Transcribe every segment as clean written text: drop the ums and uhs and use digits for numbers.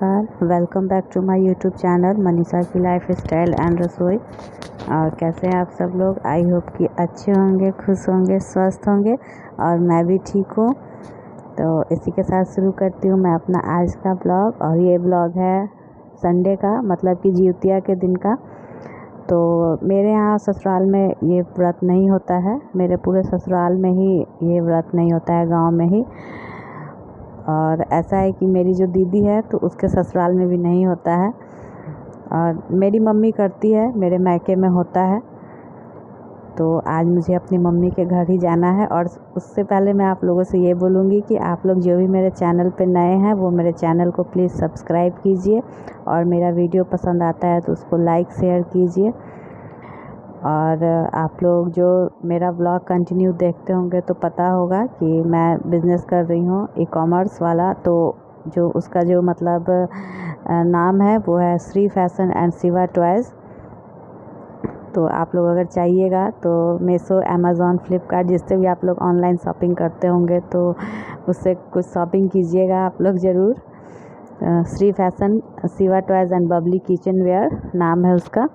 नमस्कार, welcome back to my YouTube channel Manisha की life style and रसोई। और कैसे हैं आप सब लोग? आई होप कि अच्छे होंगे, खुश होंगे, स्वस्थ होंगे और मैं भी ठीक हूँ। तो इसी के साथ शुरू करती हूँ मैं अपना आज का ब्लॉग। और ये ब्लॉग है संडे का, मतलब कि जिउतिया के दिन का। तो मेरे यहाँ ससुराल में ये व्रत नहीं होता है, मेरे पूरे ससुराल में ही ये व्रत नहीं होता है, गांव में ही। और ऐसा है कि मेरी जो दीदी है तो उसके ससुराल में भी नहीं होता है, और मेरी मम्मी करती है, मेरे मायके में होता है। तो आज मुझे अपनी मम्मी के घर ही जाना है। और उससे पहले मैं आप लोगों से ये बोलूँगी कि आप लोग जो भी मेरे चैनल पे नए हैं वो मेरे चैनल को प्लीज़ सब्सक्राइब कीजिए, और मेरा वीडियो पसंद आता है तो उसको लाइक शेयर कीजिए। और आप लोग जो मेरा ब्लॉग कंटिन्यू देखते होंगे तो पता होगा कि मैं बिज़नेस कर रही हूँ ई कॉमर्स वाला। तो जो उसका जो मतलब नाम है वो है Shri fashion and Shiva toys. तो आप लोग अगर चाहिएगा तो मीशो, अमेज़ॉन, फ्लिपकार्ट, जिससे भी आप लोग ऑनलाइन शॉपिंग करते होंगे तो उससे कुछ शॉपिंग कीजिएगा आप लोग ज़रूर। Shri fashion, Shiva toys and bubbly kitchenware नाम है उसका।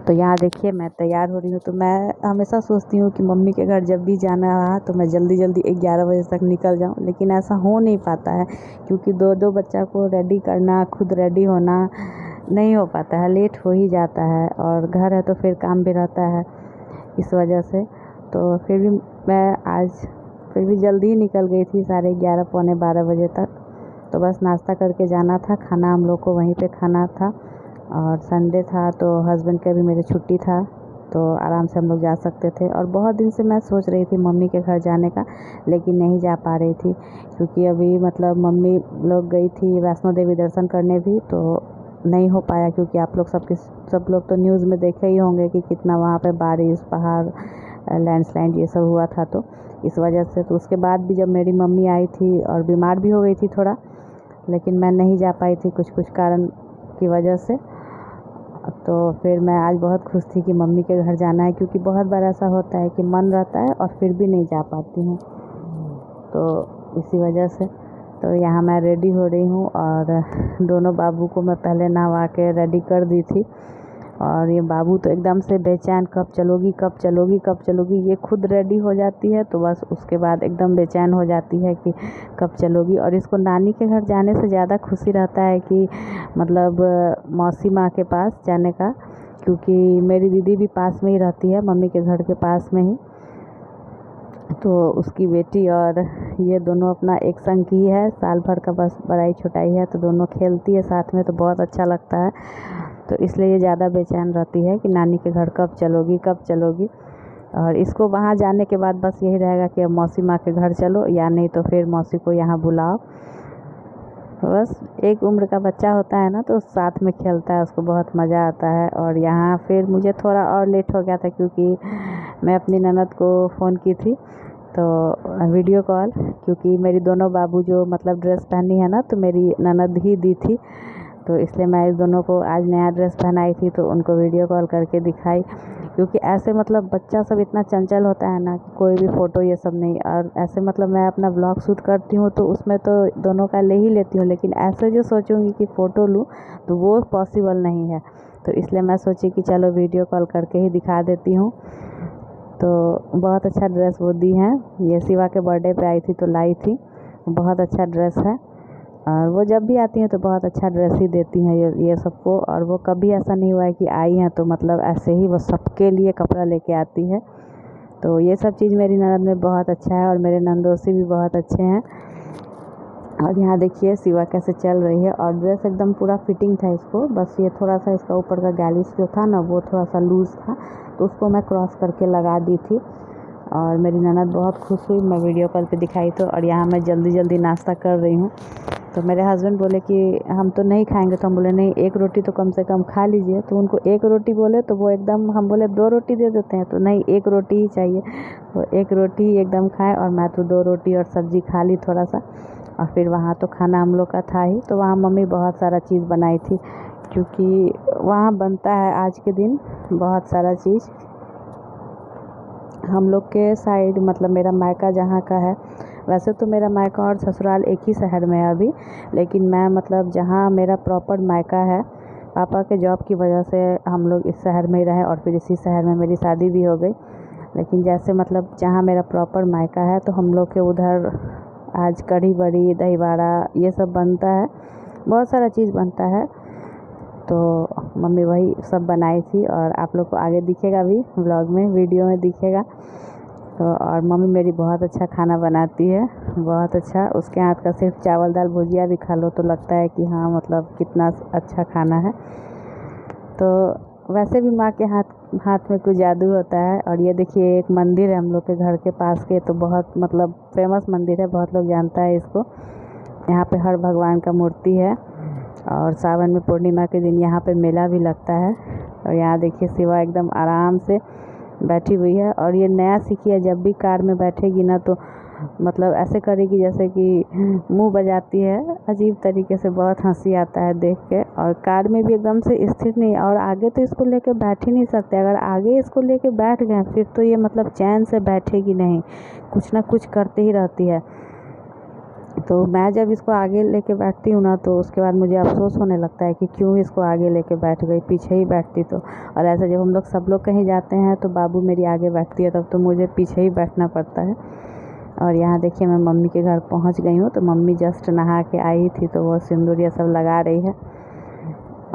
तो यहाँ देखिए मैं तैयार हो रही हूँ। तो मैं हमेशा सोचती हूँ कि मम्मी के घर जब भी जाना रहा तो मैं जल्दी जल्दी 11 बजे तक निकल जाऊँ, लेकिन ऐसा हो नहीं पाता है क्योंकि दो दो बच्चा को रेडी करना, खुद रेडी होना नहीं हो पाता है, लेट हो ही जाता है। और घर है तो फिर काम भी रहता है, इस वजह से। तो फिर भी मैं आज फिर भी जल्दी ही निकल गई थी, 11:30 पौने 12 बजे तक। तो बस नाश्ता करके जाना था, खाना हम लोग को वहीं पे खाना था। और संडे था तो हस्बैंड का भी मेरे छुट्टी था, तो आराम से हम लोग जा सकते थे। और बहुत दिन से मैं सोच रही थी मम्मी के घर जाने का, लेकिन नहीं जा पा रही थी क्योंकि अभी मतलब मम्मी लोग गई थी वैष्णो देवी दर्शन करने भी, तो नहीं हो पाया। क्योंकि आप लोग सब लोग तो न्यूज़ में देखे ही होंगे कि कितना वहाँ पे बारिश, पहाड़, लैंडस्लाइड ये सब हुआ था। तो इस वजह से तो उसके बाद भी जब मेरी मम्मी आई थी और बीमार भी हो गई थी थोड़ा, लेकिन मैं नहीं जा पाई थी कुछ कारण की वजह से। तो फिर मैं आज बहुत खुश थी कि मम्मी के घर जाना है, क्योंकि बहुत बार ऐसा होता है कि मन रहता है और फिर भी नहीं जा पाती हूँ। तो इसी वजह से तो यहाँ मैं रेडी हो रही हूँ। और दोनों बाबू को मैं पहले नहवा के रेडी कर दी थी। और ये बाबू तो एकदम से बेचैन, कब चलोगी कब चलोगी कब चलोगी। ये खुद रेडी हो जाती है तो बस उसके बाद एकदम बेचैन हो जाती है कि कब चलोगी। और इसको नानी के घर जाने से ज़्यादा खुशी रहता है कि मतलब मौसी माँ के पास जाने का, क्योंकि मेरी दीदी भी पास में ही रहती है, मम्मी के घर के पास में ही। तो उसकी बेटी और ये दोनों अपना एक संग की है, साल भर का बस बड़ाई छोटाई है, तो दोनों खेलती है साथ में, तो बहुत अच्छा लगता है। तो इसलिए ये ज़्यादा बेचैन रहती है कि नानी के घर कब चलोगी कब चलोगी। और इसको वहाँ जाने के बाद बस यही रहेगा कि अब मौसी माँ के घर चलो, या नहीं तो फिर मौसी को यहाँ बुलाओ। बस एक उम्र का बच्चा होता है ना, तो साथ में खेलता है, उसको बहुत मज़ा आता है। और यहाँ फिर मुझे थोड़ा और लेट हो गया था क्योंकि मैं अपनी ननद को फ़ोन की थी, तो वीडियो कॉल, क्योंकि मेरी दोनों बाबू जो मतलब ड्रेस पहनी है ना, तो मेरी ननद ही दी थी। तो इसलिए मैं इस दोनों को आज नया ड्रेस पहनाई थी तो उनको वीडियो कॉल करके दिखाई। क्योंकि ऐसे मतलब बच्चा सब इतना चंचल होता है ना, कोई भी फ़ोटो ये सब नहीं। और ऐसे मतलब मैं अपना ब्लॉग शूट करती हूँ तो उसमें तो दोनों का ले ही लेती हूँ, लेकिन ऐसे जो सोचूंगी कि फ़ोटो लूँ तो वो पॉसिबल नहीं है। तो इसलिए मैं सोची कि चलो वीडियो कॉल करके ही दिखा देती हूँ। तो बहुत अच्छा ड्रेस वो दी हैं, ये शिवा के बर्थडे पे आई थी तो लाई थी। बहुत अच्छा ड्रेस है, और वो जब भी आती हैं तो बहुत अच्छा ड्रेस ही देती हैं ये सबको। और वो कभी ऐसा नहीं हुआ है कि आई हैं तो मतलब ऐसे ही वो सबके लिए कपड़ा लेके आती है। तो ये सब चीज़ मेरी ननद में बहुत अच्छा है, और मेरे नंदोसी भी बहुत अच्छे हैं। और यहाँ देखिए शिवा कैसे चल रही है, और ड्रेस एकदम पूरा फिटिंग था इसको, बस ये थोड़ा सा इसका ऊपर का गैलिस जो था ना वो थोड़ा सा लूज़ था, तो उसको मैं क्रॉस करके लगा दी थी। और मेरी ननद बहुत खुश हुई, मैं वीडियो कॉल पे दिखाई तो। और यहाँ मैं जल्दी जल्दी नाश्ता कर रही हूँ। तो मेरे हस्बैंड बोले कि हम तो नहीं खाएंगे, तो हम बोले नहीं, एक रोटी तो कम से कम खा लीजिए। तो उनको एक रोटी बोले तो वो एकदम, हम बोले 2 रोटी दे देते हैं, तो नहीं, एक रोटी ही चाहिए। तो एक रोटी ही एकदम खाए, और मैं तो 2 रोटी और सब्ज़ी खा ली थोड़ा सा। और फिर वहाँ तो खाना हम लोग का था ही, तो वहाँ मम्मी बहुत सारा चीज़ बनाई थी, क्योंकि वहाँ बनता है आज के दिन बहुत सारा चीज़। हम लोग के साइड मतलब मेरा मायका जहाँ का है वैसे तो मेरा मायका और ससुराल एक ही शहर में है अभी, लेकिन मैं मतलब जहाँ मेरा प्रॉपर मायका है, पापा के जॉब की वजह से हम लोग इस शहर में ही रहे और फिर इसी शहर में मेरी शादी भी हो गई। लेकिन जैसे मतलब जहाँ मेरा प्रॉपर मायका है तो हम लोग के उधर आज कढ़ी बड़ी, दही बड़ा ये सब बनता है, बहुत सारा चीज़ बनता है। तो मम्मी वही सब बनाई थी और आप लोग को आगे दिखेगा भी, व्लॉग में, वीडियो में दिखेगा। तो और मम्मी मेरी बहुत अच्छा खाना बनाती है, बहुत अच्छा। उसके हाथ का सिर्फ चावल दाल भुजिया भी खा लो तो लगता है कि हाँ मतलब कितना अच्छा खाना है। तो वैसे भी माँ के हाथ में कुछ जादू होता है। और ये देखिए एक मंदिर है हम लोग के घर के पास के, तो बहुत मतलब फेमस मंदिर है, बहुत लोग जानता है इसको। यहाँ पे हर भगवान का मूर्ति है और सावन में पूर्णिमा के दिन यहाँ पे मेला भी लगता है। और यहाँ देखिए शिवा एकदम आराम से बैठी हुई है और ये नया सीखी है, जब भी कार में बैठेगी ना तो मतलब ऐसे करेगी जैसे कि मुंह बजाती है अजीब तरीके से, बहुत हंसी आता है देख के। और कार में भी एकदम से स्थिर नहीं, और आगे तो इसको लेके बैठ ही नहीं सकते, अगर आगे इसको लेके बैठ गए फिर तो ये मतलब चैन से बैठेगी नहीं, कुछ ना कुछ करते ही रहती है। तो मैं जब इसको आगे लेके बैठती हूँ ना तो उसके बाद मुझे अफसोस होने लगता है कि क्यों इसको आगे लेके बैठ गई, पीछे ही बैठती तो। और ऐसे जब हम लोग सब लोग कहीं जाते हैं तो बाबू मेरी आगे बैठती है, तब तो मुझे पीछे ही बैठना पड़ता है। और यहाँ देखिए मैं मम्मी के घर पहुँच गई हूँ, तो मम्मी जस्ट नहा के आई थी तो वो सिंदूर ये सब लगा रही है।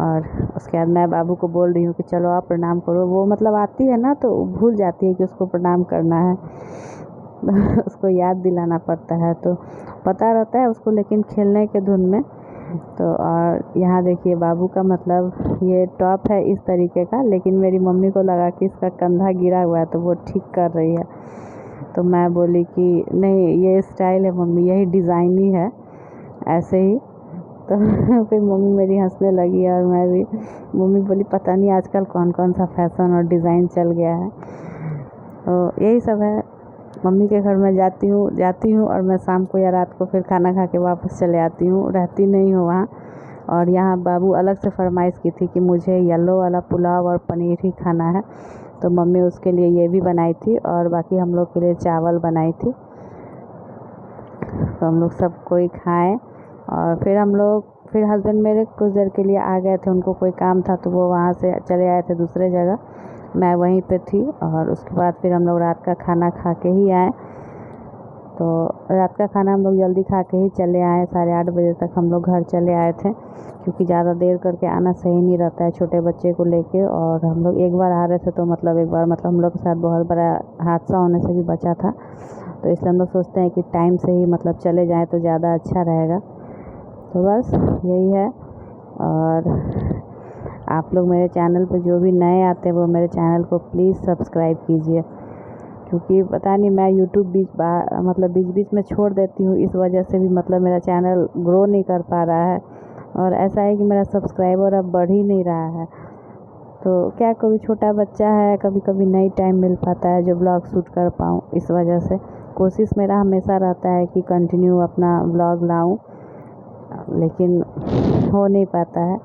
और उसके बाद मैं बाबू को बोल रही हूँ कि चलो आप प्रणाम करो। वो मतलब आती है ना तो भूल जाती है कि उसको प्रणाम करना है उसको याद दिलाना पड़ता है, तो पता रहता है उसको, लेकिन खेलने के धुन में। तो और यहाँ देखिए बाबू का मतलब ये टॉप है इस तरीके का, लेकिन मेरी मम्मी को लगा कि इसका कंधा गिरा हुआ है तो वो ठीक कर रही है। तो मैं बोली कि नहीं ये स्टाइल है मम्मी, यही डिज़ाइन ही है ऐसे ही। तो फिर मम्मी मेरी हंसने लगी और मैं भी। मम्मी बोली पता नहीं आजकल कौन कौन सा फैशन और डिज़ाइन चल गया है। तो यही सब है। मम्मी के घर में जाती हूँ और मैं शाम को या रात को फिर खाना खा के वापस चले आती हूँ, रहती नहीं हूँ वहाँ। और यहाँ बाबू अलग से फरमाइश की थी कि मुझे येलो वाला पुलाव और पनीर ही खाना है, तो मम्मी उसके लिए ये भी बनाई थी और बाकी हम लोग के लिए चावल बनाई थी। तो हम लोग सब कोई खाएँ और फिर हस्बैंड मेरे कुछ देर के लिए आ गए थे, उनको कोई काम था तो वो वहाँ से चले आए थे दूसरे जगह, मैं वहीं पे थी। और उसके बाद फिर हम लोग रात का खाना खा के ही आए। तो रात का खाना हम लोग जल्दी खा के ही चले आए, 8:30 बजे तक हम लोग घर चले आए थे, क्योंकि ज़्यादा देर करके आना सही नहीं रहता है छोटे बच्चे को लेके। और हम लोग एक बार आ रहे थे तो मतलब एक बार मतलब हम लोग के साथ बहुत बड़ा हादसा होने से भी बचा था, तो इसलिए हम लोग सोचते हैं कि टाइम से ही मतलब चले जाएँ तो ज़्यादा अच्छा रहेगा। तो बस यही है। और आप लोग मेरे चैनल पर जो भी नए आते हैं वो मेरे चैनल को प्लीज़ सब्सक्राइब कीजिए, क्योंकि पता नहीं मैं यूट्यूब बीच बीच में छोड़ देती हूँ, इस वजह से भी मतलब मेरा चैनल ग्रो नहीं कर पा रहा है। और ऐसा है कि मेरा सब्सक्राइबर अब बढ़ ही नहीं रहा है। तो क्या करूँ, छोटा बच्चा है, कभी कभी नहीं टाइम मिल पाता है जो ब्लॉग शूट कर पाऊँ, इस वजह से कोशिश मेरा हमेशा रहता है कि कंटिन्यू अपना ब्लॉग लाऊँ, लेकिन हो नहीं पाता है।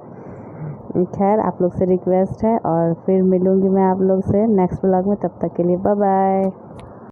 खैर आप लोग से रिक्वेस्ट है और फिर मिलूँगी मैं आप लोग से नेक्स्ट ब्लॉग में, तब तक के लिए बाय बाय।